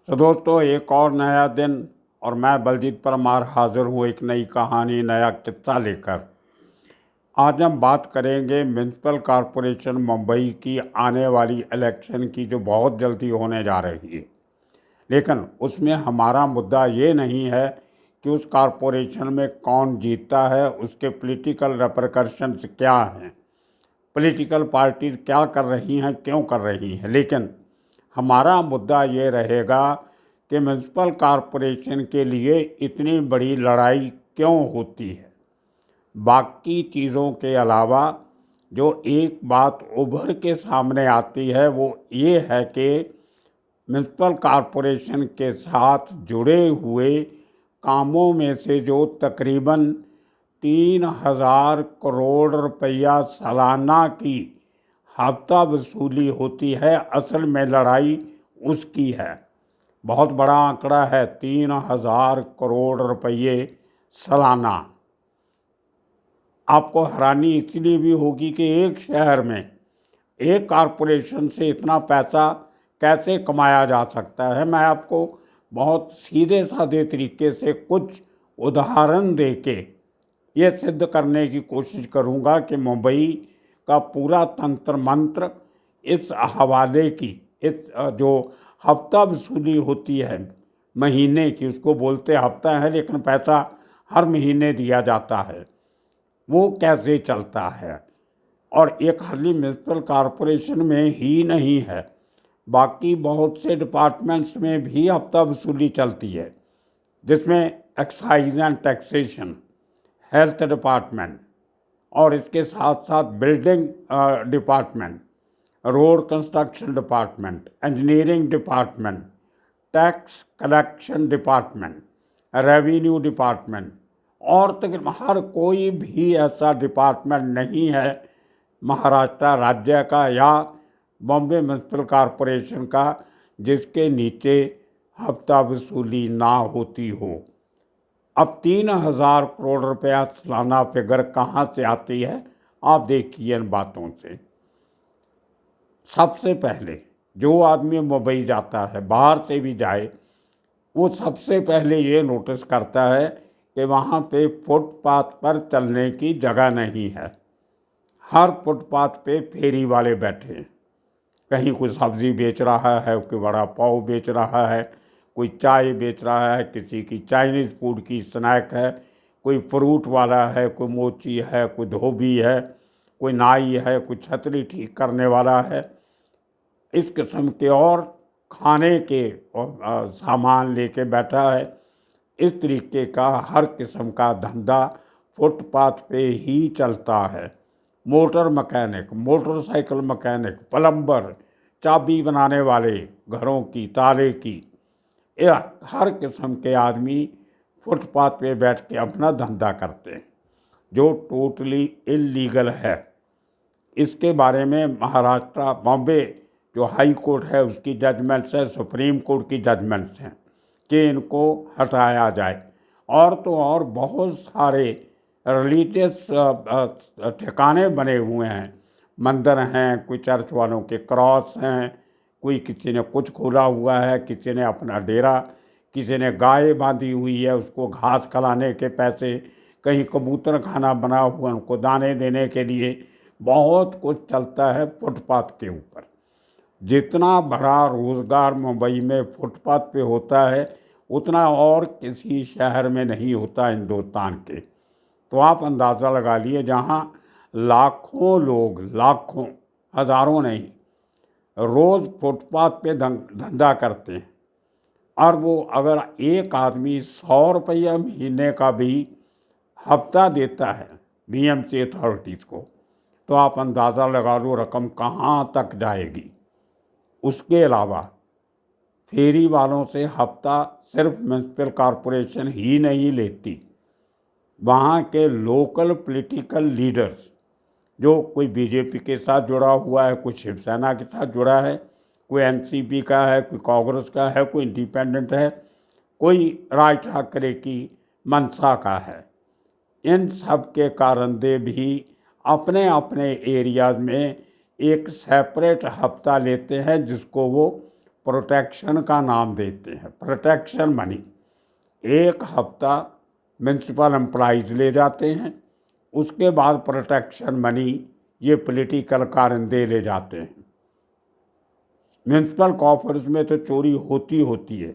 तो दोस्तों, एक और नया दिन और मैं बलजीत परमार हाजिर हूँ एक नई कहानी, नया किस्सा लेकर। आज हम बात करेंगे म्यूनसिपल कॉरपोरेशन मुंबई की आने वाली इलेक्शन की, जो बहुत जल्दी होने जा रही है। लेकिन उसमें हमारा मुद्दा ये नहीं है कि उस कॉरपोरेशन में कौन जीतता है, उसके पॉलिटिकल रेपरकशंस क्या हैं, पॉलिटिकल पार्टीज क्या कर रही हैं, क्यों कर रही हैं। लेकिन हमारा मुद्दा ये रहेगा कि म्यूनसिपल कॉरपोरेशन के लिए इतनी बड़ी लड़ाई क्यों होती है। बाकी चीज़ों के अलावा जो एक बात उभर के सामने आती है वो ये है कि म्यूनसिपल कॉरपोरेशन के साथ जुड़े हुए कामों में से जो तकरीबन 3,000 करोड़ रुपया सालाना की हफ्ता वसूली होती है, असल में लड़ाई उसकी है। बहुत बड़ा आंकड़ा है, 3,000 करोड़ रुपये सालाना। आपको हैरानी इसलिए भी होगी कि एक शहर में एक कॉरपोरेशन से इतना पैसा कैसे कमाया जा सकता है। मैं आपको बहुत सीधे साधे तरीके से कुछ उदाहरण दे के ये सिद्ध करने की कोशिश करूँगा कि मुंबई का पूरा तंत्र मंत्र इस हवाले की, इस जो हफ्ता वसूली होती है महीने की, उसको बोलते हफ्ता है लेकिन पैसा हर महीने दिया जाता है, वो कैसे चलता है। और एक खाली म्यूनसिपल कॉरपोरेशन में ही नहीं है, बाकी बहुत से डिपार्टमेंट्स में भी हफ्ता वसूली चलती है, जिसमें excise and taxation, health department और इसके साथ साथ building department, road construction department, engineering department, tax collection department, revenue department और तक हर कोई भी ऐसा डिपार्टमेंट नहीं है महाराष्ट्र राज्य का या बॉम्बे म्यूनसिपल कॉरपोरेशन का जिसके नीचे हफ्ता वसूली ना होती हो। अब 3,000 करोड़ रुपया सालाना फिगर कहाँ से आती है, आप देखिए इन बातों से। सबसे पहले जो आदमी मुंबई जाता है, बाहर से भी जाए, वो सबसे पहले ये नोटिस करता है कि वहाँ पे फुटपाथ पर चलने की जगह नहीं है। हर फुटपाथ पे फेरी वाले बैठे हैं, कहीं कोई सब्ज़ी बेच रहा है, कोई वड़ा पाव बेच रहा है, कोई चाय बेच रहा है, किसी की चाइनीज़ फूड की स्नैक है, कोई फ्रूट वाला है, कोई मोची है, कोई धोबी है, कोई नाई है, कोई छतरी ठीक करने वाला है। इस किस्म के और खाने के सामान लेके बैठा है। इस तरीके का हर किस्म का धंधा फुटपाथ पे ही चलता है। Motor mechanic, motorcycle mechanic, plumber, चाबी बनाने वाले घरों की, ताले की, हर किस्म के आदमी फुटपाथ पे बैठ के अपना धंधा करते हैं, जो टोटली इलीगल है। इसके बारे में महाराष्ट्र, बॉम्बे जो हाई कोर्ट है उसकी जजमेंट्स है, सुप्रीम कोर्ट की जजमेंट्स हैं कि इनको हटाया जाए। और तो और बहुत सारे रिलीजियस ठिकाने बने हुए हैं, मंदिर हैं, कोई चर्च वालों के क्रॉस हैं, कोई किसी ने कुछ खोला हुआ है, किसी ने अपना डेरा, किसी ने गाय बांधी हुई है उसको घास खिलाने के पैसे, कहीं कबूतर खाना बना हुआ उनको दाने देने के लिए। बहुत कुछ चलता है फुटपाथ के ऊपर। जितना बड़ा रोज़गार मुंबई में फुटपाथ पे होता है उतना और किसी शहर में नहीं होता हिंदुस्तान के। तो आप अंदाज़ा लगा लिए, जहाँ लाखों लोग, लाखों, हज़ारों नहीं, रोज़ फुटपाथ पे धंधा करते हैं, और वो अगर एक आदमी 100 रुपया महीने का भी हफ्ता देता है बीएमसी अथॉरिटीज़ को, तो आप अंदाज़ा लगा लो रकम कहाँ तक जाएगी। उसके अलावा फेरी वालों से हफ्ता सिर्फ म्यूनसिपल कॉरपोरेशन ही नहीं लेती, वहाँ के लोकल पॉलिटिकल लीडर्स, जो कोई बीजेपी के साथ जुड़ा हुआ है, कोई शिवसेना के साथ जुड़ा है, कोई एनसीपी का है, कोई कांग्रेस का है, कोई इंडिपेंडेंट है, कोई राज ठाकरे की मनसा का है, इन सब के कारंदे भी अपने अपने एरियाज में एक सेपरेट हफ्ता लेते हैं जिसको वो प्रोटेक्शन का नाम देते हैं। प्रोटेक्शन मनी 1 हफ्ता म्यूनसिपल एम्प्लॉइज ले जाते हैं, उसके बाद प्रोटेक्शन मनी ये पॉलिटिकल कारिंदे ले जाते हैं। म्यूनसिपल कॉफर्स में तो चोरी होती है,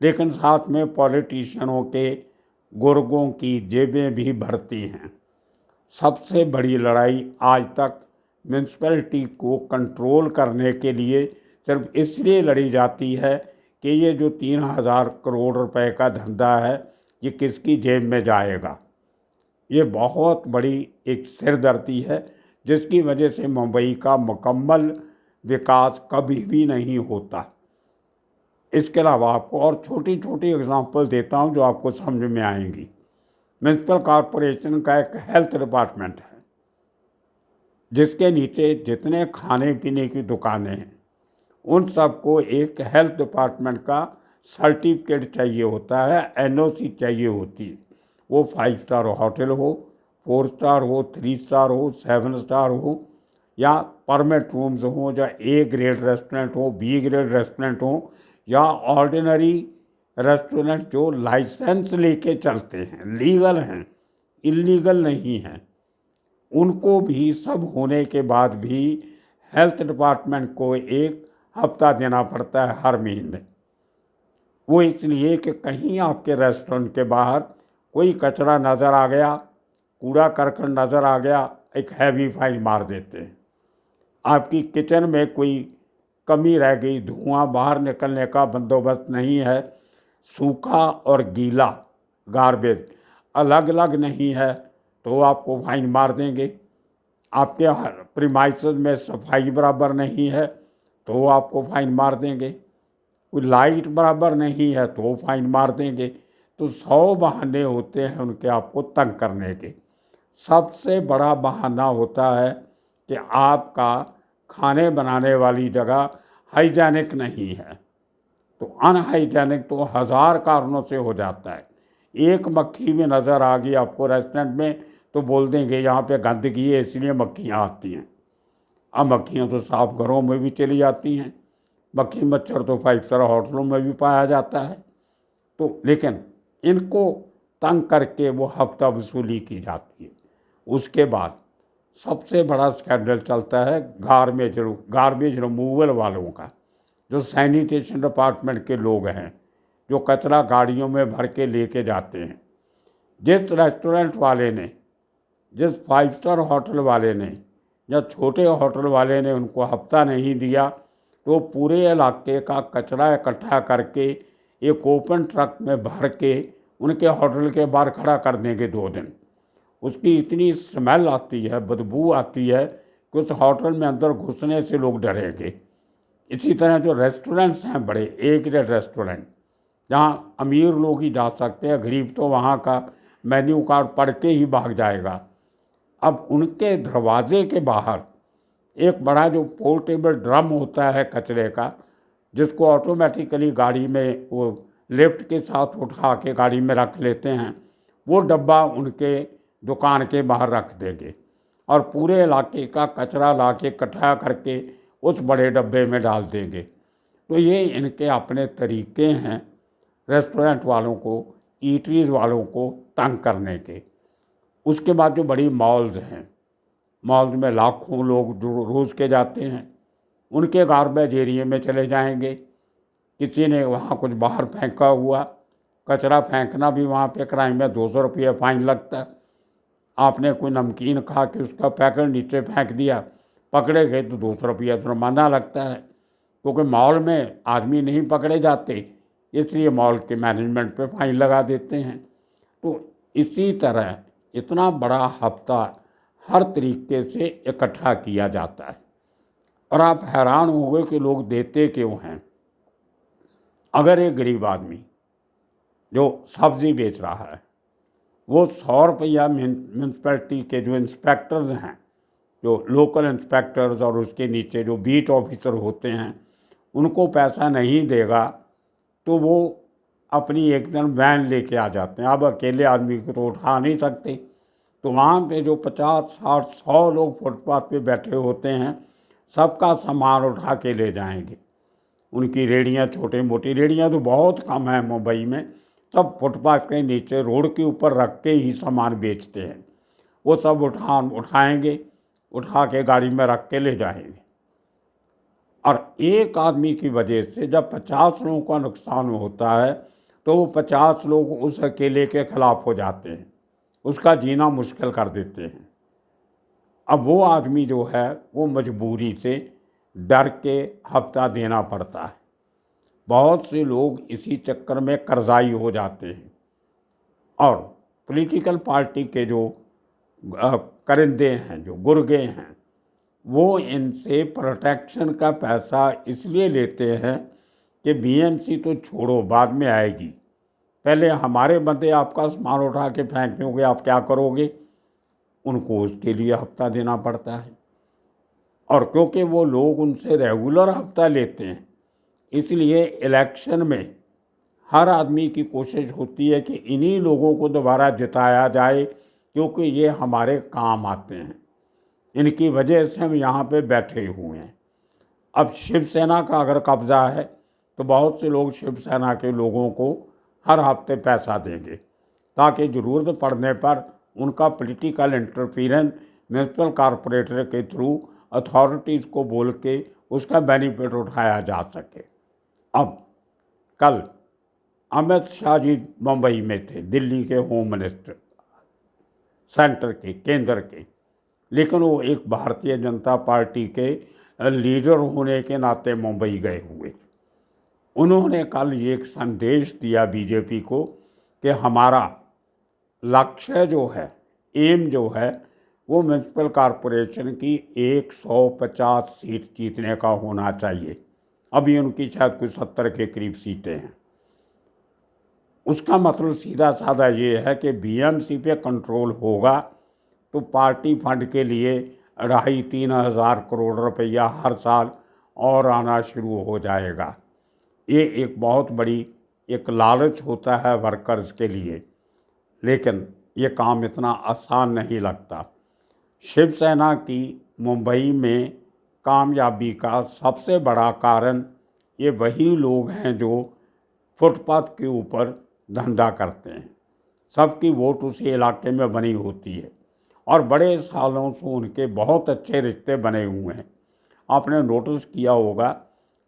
लेकिन साथ में पॉलिटिशियनों के गुर्गों की जेबें भी भरती हैं। सबसे बड़ी लड़ाई आज तक म्यूनसिपैलिटी को कंट्रोल करने के लिए सिर्फ इसलिए लड़ी जाती है कि ये जो 3000 करोड़ रुपए का धंधा है ये किसकी जेब में जाएगा। ये बहुत बड़ी एक सिरदर्दी है जिसकी वजह से मुंबई का मुकम्मल विकास कभी भी नहीं होता। इसके अलावा आपको और छोटी छोटी एग्जांपल देता हूँ जो आपको समझ में आएंगी। म्यूनसिपल कॉरपोरेशन का एक हेल्थ डिपार्टमेंट है जिसके नीचे जितने खाने पीने की दुकानें हैं उन सबको एक हेल्थ डिपार्टमेंट का सर्टिफिकेट चाहिए होता है, एनओसी चाहिए होती है। वो 5 स्टार होटल हो, 4 स्टार हो, 3 स्टार हो, 7 स्टार हो, या परमिट रूम्स हो, या ए ग्रेड रेस्टोरेंट हो, बी ग्रेड रेस्टोरेंट हो, या ऑर्डिनरी रेस्टोरेंट जो लाइसेंस लेके चलते हैं, लीगल हैं, इलीगल नहीं हैं, उनको भी सब होने के बाद भी हेल्थ डिपार्टमेंट को 1 हफ्ता देना पड़ता है हर महीने। वो इसलिए कि कहीं आपके रेस्टोरेंट के बाहर कोई कचरा नज़र आ गया, कूड़ा करकट नज़र आ गया, एक हैवी फाइन मार देते हैं। आपकी किचन में कोई कमी रह गई, धुआं बाहर निकलने का बंदोबस्त नहीं है, सूखा और गीला गार्बेज अलग अलग नहीं है तो आपको फाइन मार देंगे। आपके प्रीमाइसेस में सफाई बराबर नहीं है तो आपको फाइन मार देंगे। कोई लाइट बराबर नहीं है तो फाइन मार देंगे। तो 100 बहाने होते हैं उनके आपको तंग करने के। सबसे बड़ा बहाना होता है कि आपका खाने बनाने वाली जगह हाइजेनिक नहीं है। तो अनहाइजेनिक तो 1000 कारणों से हो जाता है। एक मक्खी में नज़र आ गई आपको रेस्टोरेंट में तो बोल देंगे यहाँ पे गंदगी है इसलिए मक्खियाँ आती हैं। अब मक्खियाँ तो साफ घरों में भी चली जाती हैं, मक्खी मच्छर तो 5 स्टार होटलों में भी पाया जाता है। तो लेकिन इनको तंग करके वो हफ्ता वसूली की जाती है। उसके बाद सबसे बड़ा स्कैंडल चलता है गार्बेज रिमूवल वालों का, जो सैनिटेशन डिपार्टमेंट के लोग हैं जो कचरा गाड़ियों में भर के लेके जाते हैं। जिस रेस्टोरेंट वाले ने, जिस 5 स्टार होटल वाले ने या छोटे होटल वाले ने उनको हफ्ता नहीं दिया तो पूरे इलाके का कचरा इकट्ठा करके एक ओपन ट्रक में भर के उनके होटल के बाहर खड़ा कर देंगे 2 दिन। उसकी इतनी स्मेल आती है, बदबू आती है कि उस होटल में अंदर घुसने से लोग डरेंगे। इसी तरह जो रेस्टोरेंट्स हैं बड़े ए ग्रेड रेस्टोरेंट जहाँ अमीर लोग ही जा सकते हैं, गरीब तो वहाँ का मेन्यू कार्ड पढ़ के ही भाग जाएगा। अब उनके दरवाजे के बाहर एक बड़ा जो पोर्टेबल ड्रम होता है कचरे का, जिसको ऑटोमेटिकली गाड़ी में वो लिफ्ट के साथ उठा के गाड़ी में रख लेते हैं, वो डब्बा उनके दुकान के बाहर रख देंगे और पूरे इलाके का कचरा ला के इकट्ठा करके उस बड़े डब्बे में डाल देंगे। तो ये इनके अपने तरीके हैं रेस्टोरेंट वालों को, ईटरीज वालों को तंग करने के। उसके बाद जो बड़ी मॉल्स हैं, मॉल्स में लाखों लोग जो रोज़ के जाते हैं, उनके गार्बेज एरिया में चले जाएंगे। किसी ने वहाँ कुछ बाहर फेंका हुआ, कचरा फेंकना भी वहाँ पे क्राइम है, 200 रुपये फाइन लगता है। आपने कोई नमकीन खा के उसका पैकेट नीचे फेंक दिया, पकड़े गए तो 200 रुपया जुर्माना लगता है। क्योंकि मॉल में आदमी नहीं पकड़े जाते इसलिए मॉल के मैनेजमेंट पे फाइन लगा देते हैं। तो इसी तरह इतना बड़ा हफ्ता हर तरीके से इकट्ठा किया जाता है और आप हैरान होंगे कि लोग देते क्यों हैं। अगर एक गरीब आदमी जो सब्ज़ी बेच रहा है वो 100 रुपया म्यूनसिपैलिटी के जो इंस्पेक्टर्स हैं, जो लोकल इंस्पेक्टर्स और उसके नीचे जो बीट ऑफिसर होते हैं, उनको पैसा नहीं देगा तो वो अपनी एक दिन वैन लेके आ जाते हैं। अब अकेले आदमी को तो उठा नहीं सकते, तो वहाँ पे जो 50, 60, 100 लोग फुटपाथ पे बैठे होते हैं, सबका सामान उठा के ले जाएंगे। उनकी रेहड़ियाँ, छोटी मोटी रेहड़ियाँ तो बहुत कम हैं मुंबई में, सब फुटपाथ के नीचे रोड के ऊपर रख के ही सामान बेचते हैं। वो सब उठाएंगे, उठा के गाड़ी में रख के ले जाएंगे। और एक आदमी की वजह से जब 50 लोगों का नुकसान होता है तो वो 50 लोग उस अकेले के खिलाफ हो जाते हैं, उसका जीना मुश्किल कर देते हैं। अब वो आदमी जो है वो मजबूरी से डर के हफ्ता देना पड़ता है। बहुत से लोग इसी चक्कर में कर्जाई हो जाते हैं और पॉलिटिकल पार्टी के जो करिंदे हैं, जो गुर्गे हैं, वो इनसे प्रोटेक्शन का पैसा इसलिए लेते हैं कि बीएमसी तो छोड़ो, बाद में आएगी, पहले हमारे बंदे आपका सामान उठा के फेंक दोगे, आप क्या करोगे। उनको उसके लिए हफ्ता देना पड़ता है। और क्योंकि वो लोग उनसे रेगुलर हफ्ता लेते हैं, इसलिए इलेक्शन में हर आदमी की कोशिश होती है कि इन्हीं लोगों को दोबारा जिताया जाए, क्योंकि ये हमारे काम आते हैं, इनकी वजह से हम यहाँ पे बैठे हुए हैं। अब शिवसेना का अगर कब्जा है तो बहुत से लोग शिवसेना के लोगों को हर हफ्ते पैसा देंगे, ताकि ज़रूरत पड़ने पर उनका पॉलिटिकल इंटरफेरेंस म्यूनसिपल कॉरपोरेटर के थ्रू अथॉरिटीज़ को बोल के उसका बेनिफिट उठाया जा सके। अब कल अमित शाह जी मुंबई में थे, दिल्ली के होम मिनिस्टर, सेंटर के, केंद्र के, लेकिन वो एक भारतीय जनता पार्टी के लीडर होने के नाते मुंबई गए हुए। उन्होंने कल ये एक संदेश दिया बीजेपी को कि हमारा लक्ष्य जो है, एम जो है, वो म्यूनसिपल कॉरपोरेशन की 150 सीट जीतने का होना चाहिए। अभी उनकी शायद कुछ 70 के करीब सीटें हैं। उसका मतलब सीधा साधा ये है कि बीएमसी पे कंट्रोल होगा तो पार्टी फंड के लिए 2,5-3 हज़ार करोड़ रुपया हर साल और आना शुरू हो जाएगा। ये एक बहुत बड़ी एक लालच होता है वर्कर्स के लिए, लेकिन ये काम इतना आसान नहीं लगता। शिवसेना की मुंबई में कामयाबी का सबसे बड़ा कारण ये वही लोग हैं जो फुटपाथ के ऊपर धंधा करते हैं। सबकी वोट उसी इलाके में बनी होती है और बड़े सालों से उनके बहुत अच्छे रिश्ते बने हुए हैं। आपने नोटिस किया होगा,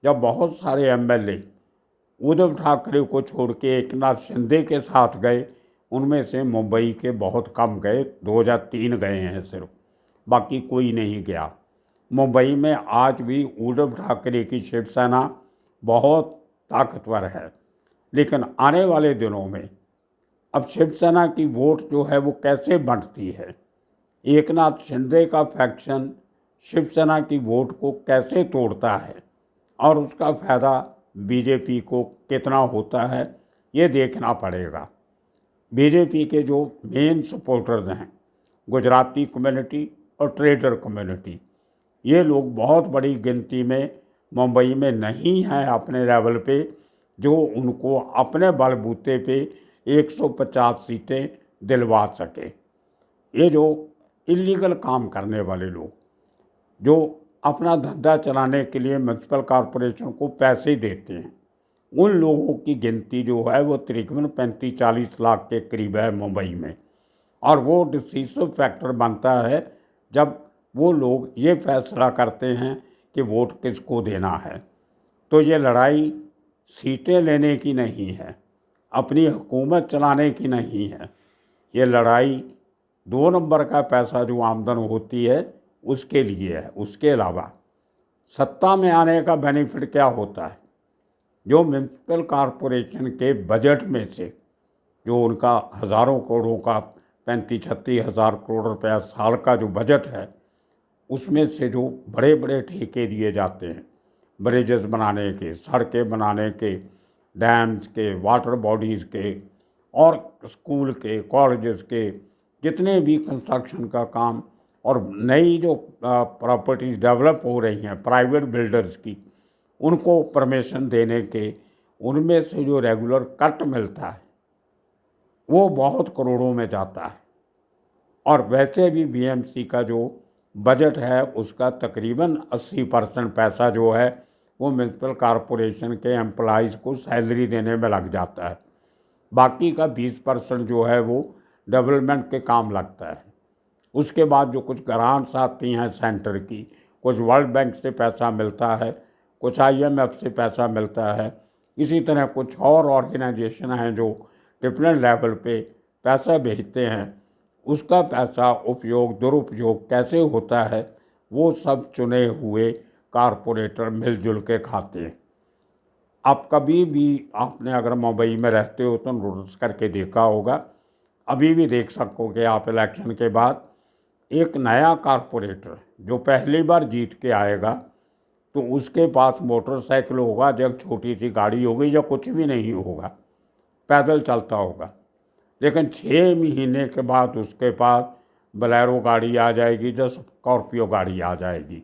जब बहुत सारे एमएलए उद्धव ठाकरे को छोड़ के एकनाथ शिंदे के साथ गए, उनमें से मुंबई के बहुत कम गए, 2 या 3 गए हैं सिर्फ, बाकी कोई नहीं गया। मुंबई में आज भी उद्धव ठाकरे की शिवसेना बहुत ताकतवर है, लेकिन आने वाले दिनों में अब शिवसेना की वोट जो है वो कैसे बंटती है, एकनाथ शिंदे का फैक्शन शिवसेना की वोट को कैसे तोड़ता है और उसका फ़ायदा बीजेपी को कितना होता है, ये देखना पड़ेगा। बीजेपी के जो मेन सपोर्टर्स हैं, गुजराती कम्युनिटी और ट्रेडर कम्युनिटी, ये लोग बहुत बड़ी गिनती में मुंबई में नहीं हैं अपने लेवल पे, जो उनको अपने बलबूते पे 150 सीटें दिलवा सके। ये जो इलीगल काम करने वाले लोग, जो अपना धंधा चलाने के लिए म्यूनसिपल कॉरपोरेशन को पैसे देते हैं, उन लोगों की गिनती जो है वो तकरीबन 35-40 लाख के करीब है मुंबई में। और वो डिसीसिव फैक्टर बनता है जब वो लोग ये फैसला करते हैं कि वोट किसको देना है। तो ये लड़ाई सीटें लेने की नहीं है, अपनी हुकूमत चलाने की नहीं है, ये लड़ाई 2 नंबर का पैसा जो आमदन होती है उसके लिए है। उसके अलावा सत्ता में आने का बेनिफिट क्या होता है, जो म्यूनसिपल कॉरपोरेशन के बजट में से जो उनका हज़ारों करोड़ों का 35-36 हज़ार करोड़ रुपया साल का जो बजट है, उसमें से जो बड़े बड़े ठेके दिए जाते हैं, ब्रिजेस बनाने के, सड़कें बनाने के, डैम्स के, वाटर बॉडीज़ के और स्कूल के, कॉलेजेस के, जितने भी कंस्ट्रक्शन का काम और नई जो प्रॉपर्टीज़ डेवलप हो रही हैं प्राइवेट बिल्डर्स की, उनको परमिशन देने के, उनमें से जो रेगुलर कट मिलता है वो बहुत करोड़ों में जाता है। और वैसे भी बीएमसी का जो बजट है उसका तकरीबन 80% पैसा जो है वो म्यूनसिपल कॉरपोरेशन के एम्प्लॉइज़ को सैलरी देने में लग जाता है। बाकी का 20% जो है वो डेवलपमेंट के काम लगता है। उसके बाद जो कुछ ग्रांट्स आती हैं सेंटर की, कुछ वर्ल्ड बैंक से पैसा मिलता है, कुछ IMF से पैसा मिलता है, इसी तरह कुछ और ऑर्गेनाइजेशन हैं जो डिफरेंट लेवल पे पैसा भेजते हैं। उसका पैसा उपयोग दुरुपयोग कैसे होता है वो सब चुने हुए कारपोरेटर मिलजुल के खाते हैं। आप कभी भी, आपने अगर मुंबई में रहते हो तो नोटिस करके देखा होगा, अभी भी देख सकोगे आप, इलेक्शन के बाद एक नया कारपोरेटर जो पहली बार जीत के आएगा तो उसके पास मोटरसाइकिल होगा, जब छोटी सी गाड़ी होगी, या कुछ भी नहीं होगा, पैदल चलता होगा। लेकिन 6 महीने के बाद उसके पास बोलेरो गाड़ी आ जाएगी, जो स्कॉर्पियो गाड़ी आ जाएगी।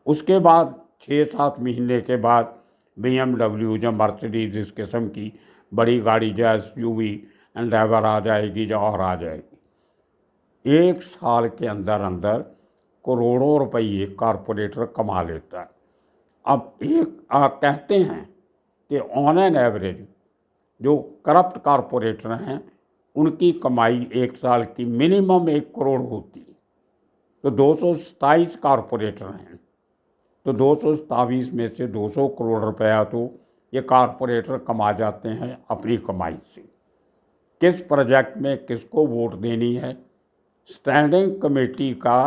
उसके बाद 6-7 महीने के बाद BMW या मर्सिडीज इस किस्म की बड़ी गाड़ी, जो SUV एंडेवर आ जाएगी, जो और आ जाएगी। 1 साल के अंदर अंदर करोड़ों रुपये कारपोरेटर कमा लेता है। अब कहते हैं कि ऑन एन एवरेज जो करप्ट कारपोरेटर हैं उनकी कमाई 1 साल की मिनिमम 1 करोड़ होती है। तो 227 कारपोरेटर हैं, तो 227 में से 200 करोड़ रुपया तो ये कारपोरेटर कमा जाते हैं अपनी कमाई से। किस प्रोजेक्ट में किसको वोट देनी है, स्टैंडिंग कमेटी का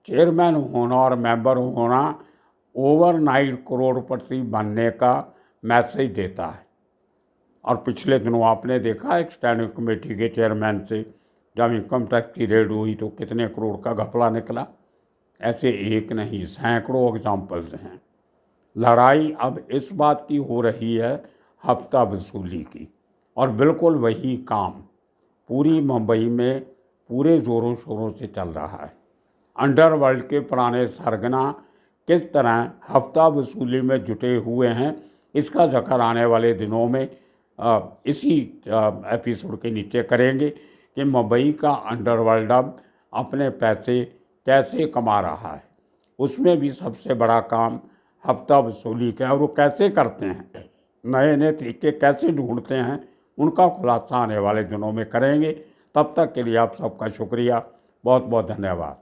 चेयरमैन होना और मेंबर होना ओवरनाइट करोड़पति बनने का मैसेज देता है। और पिछले दिनों आपने देखा एक स्टैंडिंग कमेटी के चेयरमैन से जब इनकम टैक्स की रेड हुई तो कितने करोड़ का घपला निकला। ऐसे एक नहीं, सैकड़ों एग्जाम्पल्स हैं। लड़ाई अब इस बात की हो रही है हफ्ता वसूली की, और बिल्कुल वही काम पूरी मुंबई में पूरे ज़ोरों शोरों से चल रहा है। अंडरवर्ल्ड के पुराने सरगना किस तरह हफ्ता वसूली में जुटे हुए हैं, इसका जिक्र आने वाले दिनों में इसी एपिसोड के नीचे करेंगे कि मुंबई का अंडरवर्ल्ड अब अपने पैसे कैसे कमा रहा है। उसमें भी सबसे बड़ा काम हफ्ता वसूली का है, और वो कैसे करते हैं, नए नए तरीके कैसे ढूंढते हैं, उनका खुलासा आने वाले दिनों में करेंगे। तब तक के लिए आप सबका शुक्रिया, बहुत बहुत धन्यवाद।